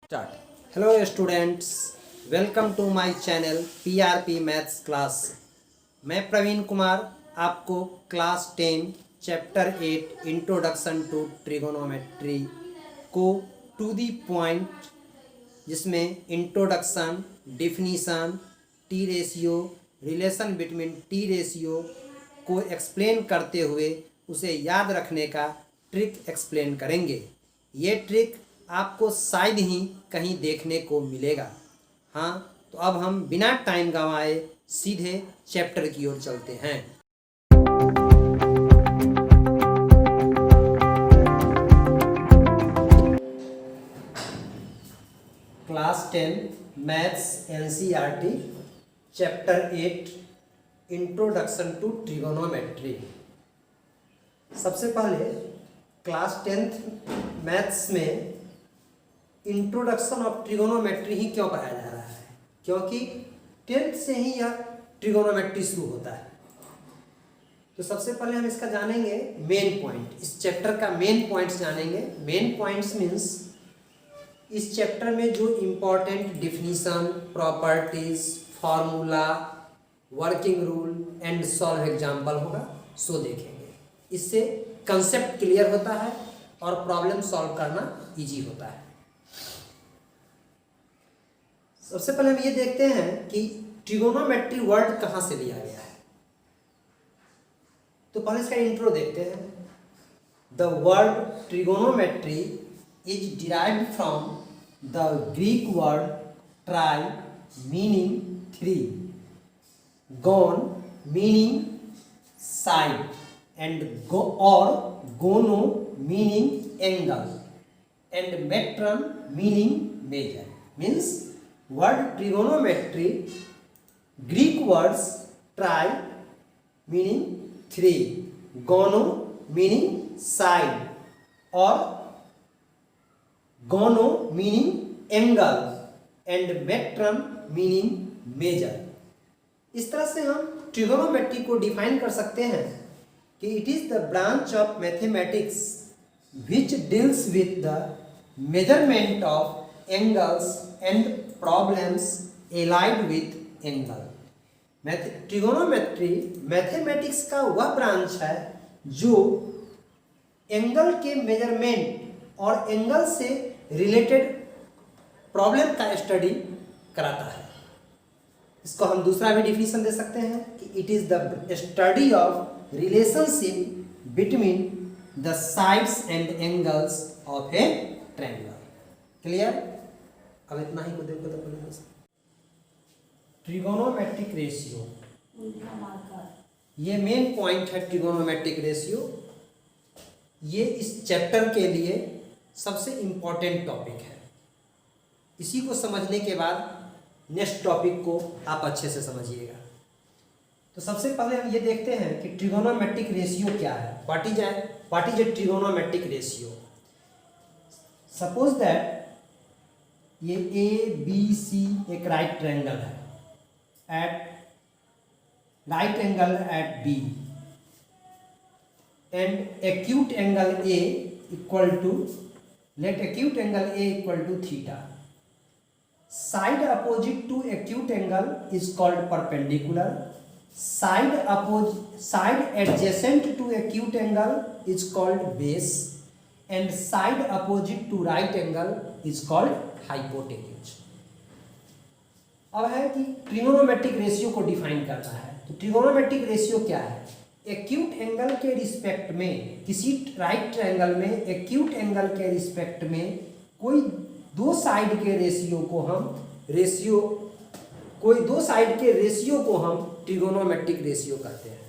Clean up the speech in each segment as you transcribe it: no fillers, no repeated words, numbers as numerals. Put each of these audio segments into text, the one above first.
Start. Hello students, welcome to my channel PRP maths class. मैं प्रवीण कुमार आपको class 10 chapter 8 introduction to trigonometry को to the point, जिसमें introduction, definition, T ratio, relation between T ratio को explain करते हुए उसे याद रखने का ट्रिक एक्सप्लेन करेंगे। ये ट्रिक आपको शायद ही कहीं देखने को मिलेगा। हाँ, तो अब हम बिना टाइम गंवाए सीधे चैप्टर की ओर चलते हैं। Class 10 maths NCERT chapter 8 introduction to trigonometry. सबसे पहले क्लास 10th मैथ्स में इंट्रोडक्शन ऑफ ट्रिगोनोमेट्री ही क्यों पढ़ाया जा रहा है? क्योंकि 10th से ही यह ट्रिगोनोमेट्री शुरू होता है। तो सबसे पहले हम इसका जानेंगे मेन पॉइंट। इस चैप्टर का मेन पॉइंट्स जानेंगे। मेन पॉइंट्स मीन्स इस चैप्टर में जो important definition, properties, formula, working rule and solve example होगा, सो देखेंगे। इससे कंसेप्ट क्लियर होता है और प्रॉब्लम सॉल्व करना इजी होता है। सबसे पहले हम ये देखते हैं कि ट्रिगोनोमेट्री वर्ड कहाँ से लिया गया है। तो पहले इसका इंट्रो देखते हैं। The word trigonometry is derived from the Greek word tri meaning three, gon meaning side and gono meaning angle and metron meaning measure. Means word trigonometry, Greek words tri meaning three, gono meaning side or gono meaning angle and metron meaning measure। इस तरह से हम trigonometry को define कर सकते हैं कि it is the branch of mathematics which deals with the measurement of angles and problems allied with angle. Trigonometry mathematics का वह ब्रांच है जो एंगल के मेजरमेंट और एंगल से रिलेटेड प्रॉब्लम का स्टडी कराता है। इसको हम दूसरा भी डिफिनीशन दे सकते हैं कि it is the study of relationship between the sides and angles of A triangle. Clear? अब इतना ही को देखो तो पहले ट्रिगोनोमेट्रिक रेशियो, ये मेन पॉइंट है। ट्रिगोनोमेट्रिक रेशियो ये इस चैप्टर के लिए सबसे इंपॉर्टेंट टॉपिक है। इसी को समझने के बाद नेक्स्ट टॉपिक को आप अच्छे से समझिएगा। तो सबसे पहले हम ये देखते हैं कि ट्रिगोनोमेट्रिक रेशियो क्या है। What is a trigonometric ratio? Suppose that ये ए बी सी एक राइट ट्रायंगल है at right angle at B and acute angle A equal to, let acute angle A equal to theta. Side opposite to acute angle is called perpendicular, side adjacent to acute angle is called base and side opposite to right angle is called hypotenuse. अब है कि trigonometric ratio को define करना है। तो trigonometric ratio क्या है? Acute angle के रिस्पेक्ट में, किसी राइट ट्रायंगल में एक्यूट एंगल के रिस्पेक्ट में कोई दो साइड के रेशियो को हम ट्रिगोनोमेट्रिक रेशियो कहते हैं।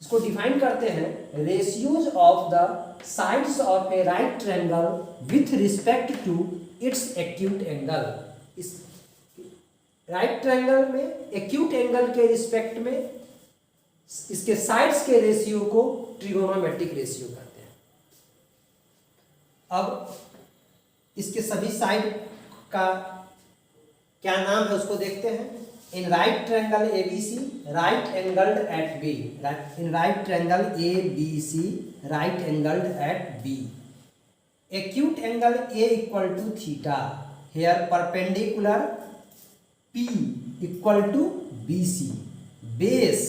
इसको डिफाइन करते हैं ratios of the sides of a right triangle with respect to its acute angle. इस राइट ट्रायंगल में एक्यूट एंगल के रिस्पेक्ट में इसके साइड्स के रेशियो को ट्रिगोनोमेट्रिक रेशियो कहते हैं। अब इसके सभी साइड का क्या नाम है उसको देखते हैं। In right triangle ABC, right angled at B, in right triangle ABC, right angled at B, acute angle A equal to theta, here perpendicular P equal to BC, base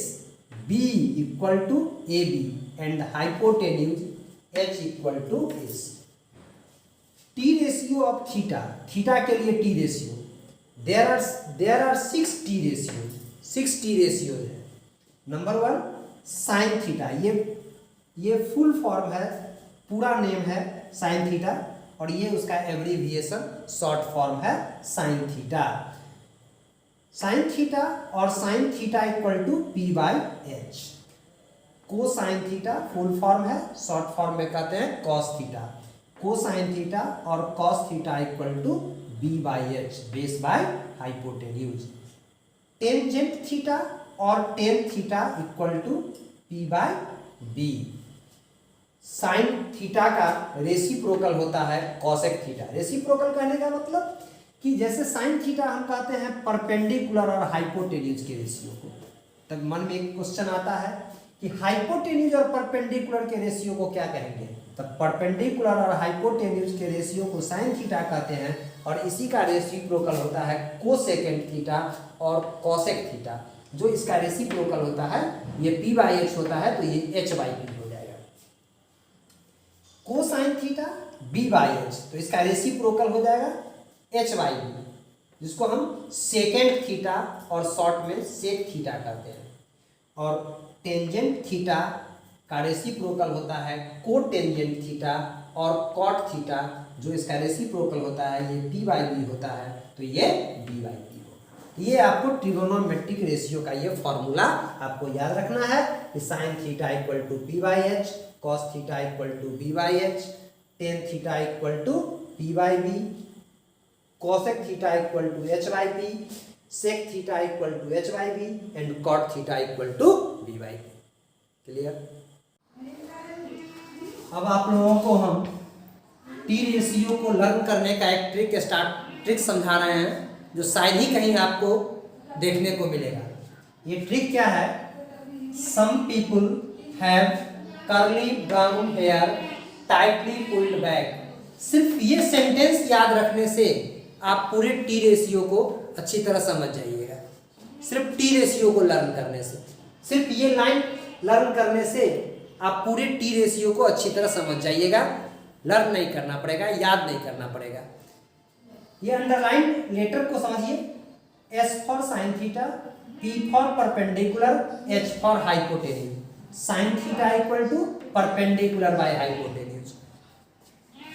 B equal to AB and hypotenuse H equal to AC। T ratio of theta, theta के लिए T ratio, there are 6 T ratio, 6 T ratio है। Number 1 sine theta, ये full form है, पूरा name है sine theta, और ये उसका एब्रीविएशन शॉर्ट फॉर्म है साइन थीटा। साइन थीटा और sine theta equal to P/H। Cosine theta full form है, शॉर्ट फॉर्म में कहते हैं कॉस थीटा। कोसाइन थीटा और cos theta equal to B/H, base by hypotenuse. Tangent theta और tan theta equal to P/B। Sine theta का reciprocal होता है cosec theta. Reciprocal कहने का मतलब कि जैसे साइन थीटा हम कहते हैं परपेंडिकुलर और हाइपोटेन्यूज के रेशियो को, तब मन में एक क्वेश्चन आता है कि हाइपोटेन्यूज और परपेंडिकुलर के रेशियो को क्या कहेंगे। तब परपेंडिकुलर और हाइपोटेन्यूज के रेशियो को साइन थीटा कहते हैं, और इसी का रेसिप्रोकल होता है कोसेकेंट थीटा और कॉसेक थीटा। जो इसका रेसिप्रोकल होता है ये P/H होता है, तो ये H/P हो जाएगा। कोसाइन थीटा B/H, तो इसका रेसिप्रोकल हो जाएगा H/P, जिसको हम सेकेंड थीटा और शॉर्ट में सेक थीटा कहते हैं। और टेंजेंट थीटा का रेसिप्रोकल होता है कोटेंजेंट थीटा और कॉट थीटा, जो इसका रेसिप्रोकल होता है ये P/B होता है, तो ये B/P होगा। ये आपको ट्रिगोनोमेट्रिक रेशियो का ये फॉर्मूला आपको याद रखना है कि sine theta equal to P/H, cos theta equal to B/H, tan theta equal to P/B, cosec theta equal to H/P, sec theta equal to H/P and cot theta equal to B/P। Clear? अब आप लोगों को हम T ratio को learn करने का एक trick समझा रहे हैं, जो शायद ही कहीं आपको देखने को मिलेगा। ये ट्रिक क्या है? Some people have curly brown hair tightly pulled back. सिर्फ ये सेंटेंस याद रखने से आप पूरे टी रेशियो को अच्छी तरह समझ जाइएगा। सिर्फ टी रेशियो को लर्न करने से, सिर्फ ये लाइन लर्न करने से आप पूरे टी रेशियो को अच्छी तरह समझ जाइएगा। लर्न नहीं करना पड़ेगा, याद नहीं करना पड़ेगा। ये अंडरलाइन लेटर को समझिए, S for sine theta, P for perpendicular, H for hypotenuse. Sine theta equal to perpendicular by hypotenuse.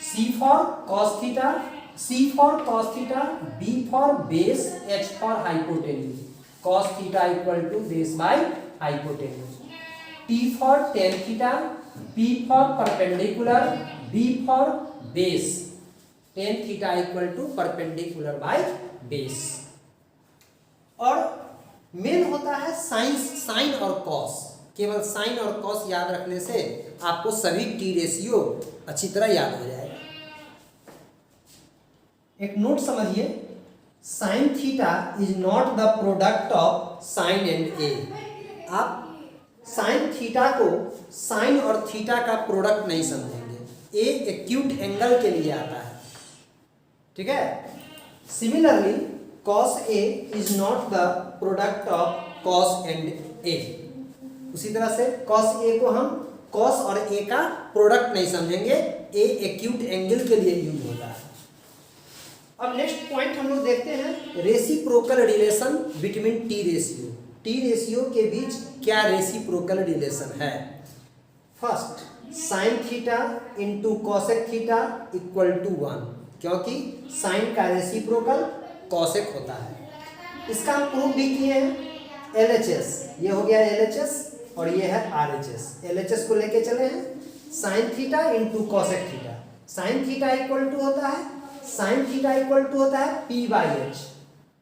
C for cos theta, C for cos theta, B for base, H for hypotenuse. Cos theta equal to base by hypotenuse. T for tan theta, P for perpendicular, B for base, tan theta equal to perpendicular by base. और main होता है sign और cos. केवल sign और cos याद रखने से आपको सभी टी रेशियो अच्छी तरह याद हो जाएगा। एक नोट समझिए, sine theta is not the product of sine and A. आप साइन थीटा को साइन और थीटा का प्रोडक्ट नहीं समझेंगे। ए एक्यूट एंगल के लिए आता है, ठीक है। Similarly cos A is not the product of cos and A. उसी तरह से कॉस ए को हम कॉस और ए का प्रोडक्ट नहीं समझेंगे। ए एक्यूट एंगल के लिए यूज होता है। अब नेक्स्ट पॉइंट हम लोग देखते हैं, reciprocal relation between T ratio. T ratio के बीच क्या रेसिप्रोकल रिलेशन है? First, sine theta into cosec theta equal to 1, क्योंकि साइन का रेसिप्रोकल कॉसेक होता है। इसका हम प्रूफ भी किए हैं। LHS, ये हो गया LHS और ये है RHS। LHS को लेके चले हैं, sine theta into cosec theta. Sine theta equal to होता है, साइन थीटा इक्वल टू होता है P/H,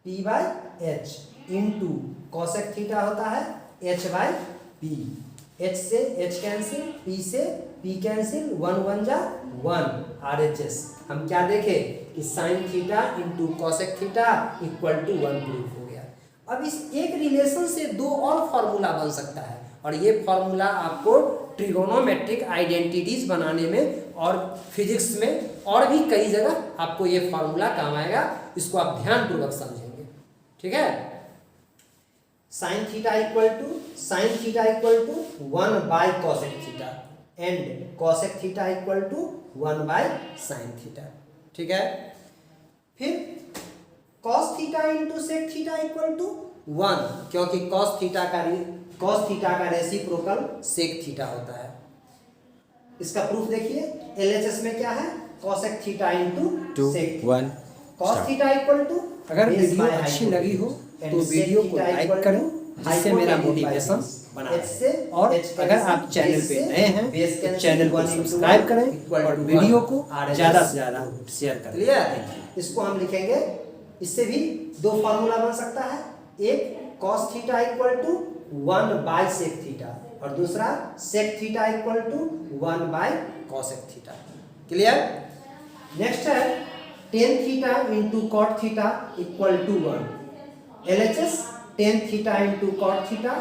P/H into cosec theta होता है H/P। H से H कैंसिल, P से P कैंसिल, 1 1 जा 1, RHS। हम क्या देखें कि sine theta into cosec theta equal to 1 proof हो गया। अब इस एक रिलेशन से दो और फॉर्मूला बन सकता है, और ये फॉर्मूला आपको ट्रिगोनोमेट्रिक आइडेंटिटीज बनाने में और फिजिक्स में और भी कई जगह आपको ये फार्मूला काम आएगा, इसको आप ध्यानपूर्वक समझेंगे। ठीक है, sine theta equal to 1 by cosec theta and cosec theta equal to 1 by sine theta. ठीक है, फिर cos theta into sec theta equal to 1, क्योंकि कॉस थीटा का रेसिप्रोकल सेक थीटा होता है। इसका प्रूफ देखिए, एलएचएस में क्या है, cosec theta into sec 1 cos theta equal to. अगर वीडियो अच्छी लगी हो तो वीडियो को लाइक करें, जिससे मेरा मोटिवेशन बना रहे। और अगर आप चैनल पे नए हैं तो चैनल को सब्सक्राइब करें और वीडियो को ज़्यादा से ज़्यादा शेयर करें। क्लियर, इसको हम लिखेंगे, इससे भी दो फार्मूला बन सकता है, एक cos theta equal to 1 by sec theta और दूसरा sec theta equal to 1 by cosec theta. Clear, next है tan theta into cot theta equal to 1। LHS tan theta into cot theta,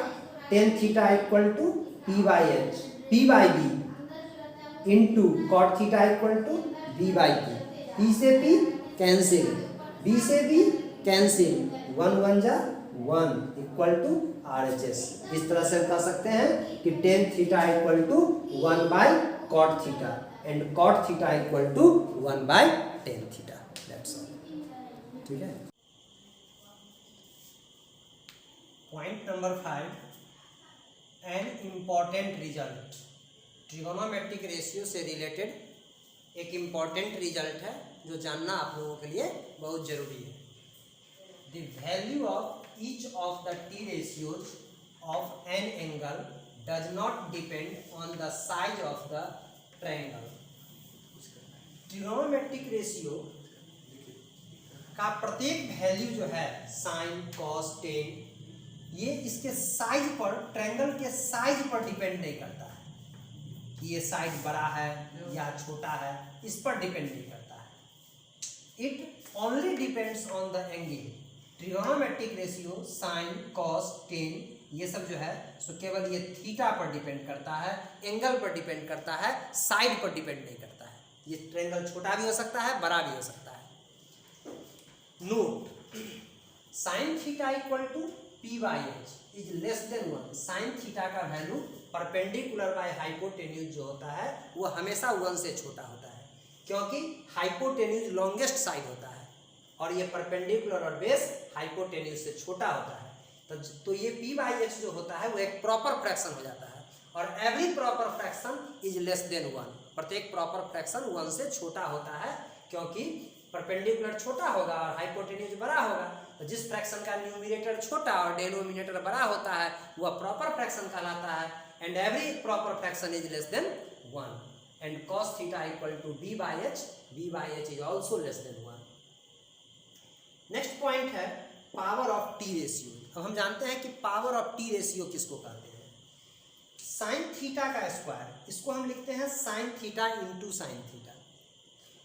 tan theta equal to P by B into cot theta equal to B by P से P cancel, B से B cancel, 1 1 जा 1 equal to RHS। इस तरह से बता सकते हैं कि tan theta equal to 1 by cot theta and cot theta equal to 1 by tan theta. That's all. ठीक है, point number 5, an important result. Trigonometric ratio से रिलेटेड एक इम्पॉर्टेंट रिजल्ट है जो जानना आप लोगों के लिए बहुत जरूरी है। The value of each of the T ratios of an angle does not depend on the size of the triangle. Trigonometric ratio का प्रत्येक वैल्यू जो है साइन, कॉस, टेन, ये इसके साइज पर, ट्रायंगल के साइज पर डिपेंड नहीं करता है कि ये साइज बड़ा है या छोटा है, इस पर डिपेंड नहीं करता है। It only depends on the angle. Trigonometric ratio sine, cos, tan, ये सब जो है सो केवल ये थीटा पर डिपेंड करता है, एंगल पर डिपेंड करता है, साइड पर डिपेंड नहीं करता है। ये ट्रायंगल छोटा भी हो सकता है, बड़ा भी हो सकता है। Note, sine theta equal to P by H is less than 1। Sine theta का वैल्यू परपेंडिकुलर बाय हाइपोटेन्यूज जो होता है वो हमेशा 1 से छोटा होता है, क्योंकि हाइपोटेन्यूज लॉन्गेस्ट साइड होता है और ये परपेंडिकुलर और बेस हाइपोटेन्यूज से छोटा होता है। तो ये पी बाई एच जो होता है वो एक प्रॉपर फ्रैक्शन हो जाता है और every proper fraction is less than 1। प्रत्येक प्रॉपर फ्रैक्शन 1 से छोटा होता है, क्योंकि परपेंडिकुलर छोटा होगा और हाइपोटेन्यूज बड़ा होगा। तो जिस फ्रैक्शन का न्यूमरेटर छोटा और डिनोमिनेटर बड़ा होता है वह प्रॉपर फ्रैक्शन कहलाता है। And every proper fraction is less than 1 and cos theta equal to b by h is also less than 1। Next point है पावर ऑफ टी रेशियो। अब हम जानते हैं कि पावर ऑफ टी रेशियो किसको कहते हैं। साइन थीटा का स्क्वायर, इसको हम लिखते हैं sine theta into sine theta,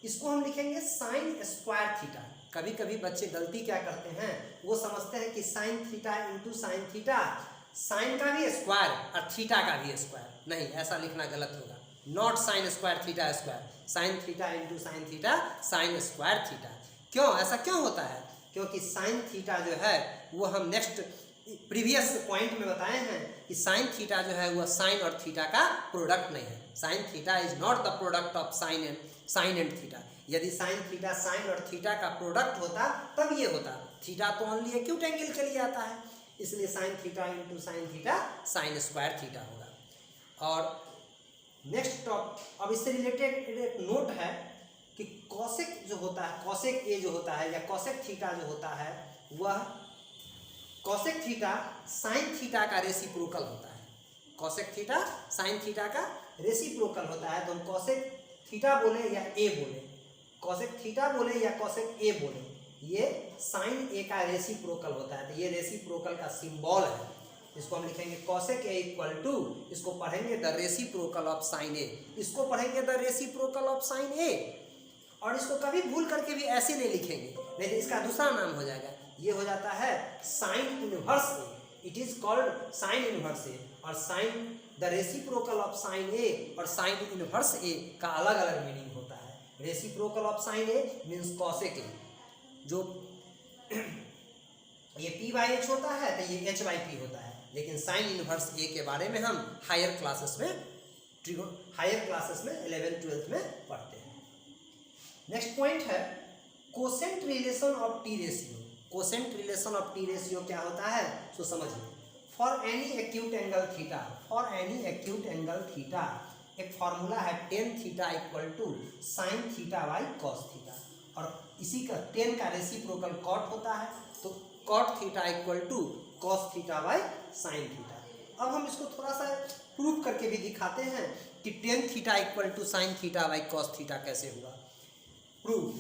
इसको हम लिखेंगे साइन स्क्वायर थीटा। कभी कभी बच्चे गलती क्या करते हैं, वो समझते हैं कि sine theta into sine theta, sine का भी स्क्वायर और थीटा का भी स्क्वायर। नहीं, ऐसा लिखना गलत होगा। Not sine square theta square, sign theta into sine theta, sine square theta. क्यों ऐसा क्यों होता है? क्योंकि साइन थीटा जो है वो हम नेक्स्ट प्रीवियस पॉइंट में बताए हैं कि साइन थीटा जो है वह साइन और थीटा का प्रोडक्ट नहीं है। Sine theta is not the product of sine and theta. यदि साइन थीटा साइन और थीटा का प्रोडक्ट होता तब ये होता। थीटा तो ओनली एक्यूट एंगल के लिए आता है, इसलिए sign theta into sine theta sine square theta होगा। और नेक्स्ट अब इससे रिलेटेड एक नोट है कि कॉसेक जो होता है, कॉसेक ए जो होता है या कॉसेक थीटा जो होता है, वह कॉसेक थीटा साइन थीटा का रेसिप्रोकल होता है। कॉसेक थीटा साइन थीटा का रेसिप्रोकल होता है। तो हम कॉसेक थीटा बोले या ए बोले, कॉसेक थीटा बोले या कॉसेक ए बोले, ये साइन ए का रेसिप्रोकल होता है। तो ये रेसिप्रोकल का सिंबल है, इसको हम लिखेंगे कॉसेक ए इक्वल टू, इसको पढ़ेंगे द रेसिप्रोकल ऑफ साइन ए, इसको पढ़ेंगे the reciprocal of sine A. और इसको कभी भूल करके भी ऐसे नहीं लिखेंगे, नहीं तो इसका दूसरा नाम हो जाएगा, ये हो जाता है sine inverse A. It is called sine inverse A. और sine the reciprocal of sine A और साइन इनवर्स ए का अलग अलग मीनिंग होता है। Reciprocal of sine A means cosec ए, जो ये p/h होता है तो ये h/p होता है, लेकिन साइन इनवर्स ए के बारे में हम हायर क्लासेस में 11th-12th में पढ़ते हैं। नेक्स्ट पॉइंट है quotient relation of T ratio. Quotient relation of T ratio क्या होता है तो समझिए। For any acute angle theta, for any acute angle theta एक फॉर्मूला है tan theta equal to sine theta by cos theta, और इसी का tan का रेसिप्रोकल कॉट होता है, तो cot theta equal to cos theta by sine theta. अब हम इसको थोड़ा सा प्रूफ करके भी दिखाते हैं कि tan theta equal to sine theta by cos theta कैसे हुआ। प्रूफ,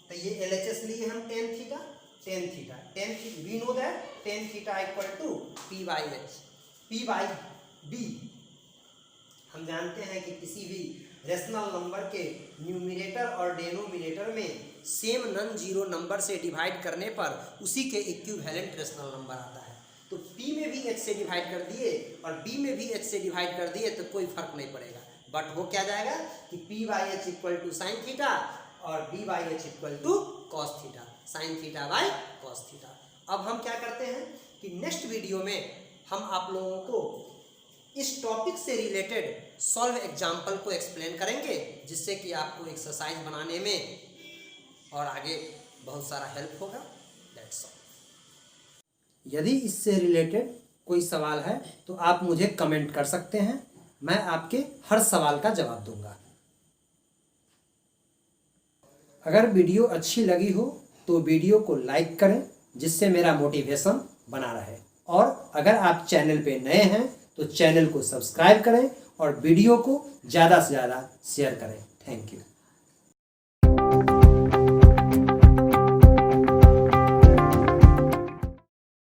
तो ये LHS लिए हम tan theta we know that tan theta equal to p/h, p/d। हम जानते हैं कि किसी भी रेशनल नंबर के न्यूमिनेटर और डेनोमिनेटर में सेम नॉन जीरो नंबर से डिवाइड करने पर उसी के इक्विवेलेंट रेशनल नंबर आता है। तो p में भी h से डिवाइड कर दिए और b में भी h से डिवाइड कर दिए तो कोई फर्क नहीं पड़ेगा, बट हो क्या जाएगा कि p/h equal to sine theta और b/h equal to cos theta, sine theta by cos theta. अब हम क्या करते हैं कि नेक्स्ट वीडियो में हम आप लोगों को इस टॉपिक से रिलेटेड सॉल्व एग्जाम्पल को एक्सप्लेन करेंगे, जिससे कि आपको एक्सरसाइज बनाने में और आगे बहुत सारा हेल्प होगा। That's all. यदि इससे रिलेटेड कोई सवाल है तो आप मुझे कमेंट कर सकते हैं, मैं आपके हर सवाल का जवाब दूंगा। अगर वीडियो अच्छी लगी हो तो वीडियो को लाइक करें, जिससे मेरा मोटिवेशन बना रहे, और अगर आप चैनल पे नए हैं तो चैनल को सब्सक्राइब करें और वीडियो को ज़्यादा से ज़्यादा शेयर करें। Thank you.